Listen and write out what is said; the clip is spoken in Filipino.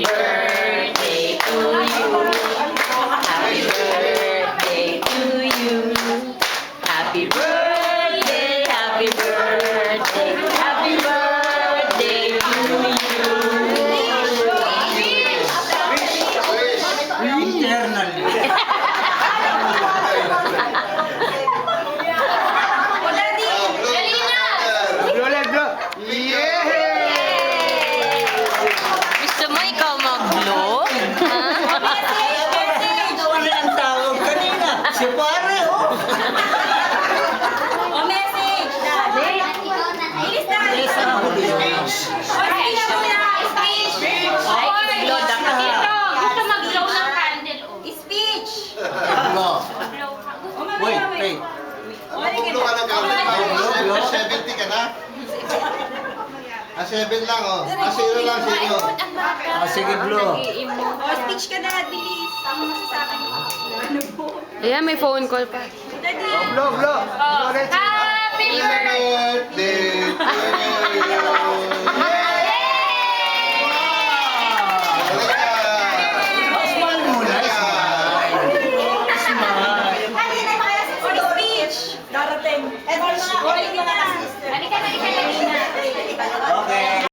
birthday to you. Happy birthday to you. Happy birthday, happy birthday, happy birthday to you. Gusto mo ikaw mag-blow? Si pare, oh! O message, Daddy. Bilis, Daddy. Yes, ako din. Speech muna. Speech. Ay, blow the candle. Gusto mag-blow ng candle. Speech. Ano? O, Wait, mamaya, wait. Magbublo ka ng gamit. 70 ka na? 7 lang, oh. 0 lang, 0. Sige, blow. O, speech ka na, bilis. Ang masasabi mo. Ano po? Ayan, may phone call pa. Daddy. Blow, blow. Happy birthday! Birthday to you. Smile muna, smile. Smile. O, speech. Darating. Eto na. O, hindi na. Halika, halika, halika. Okay.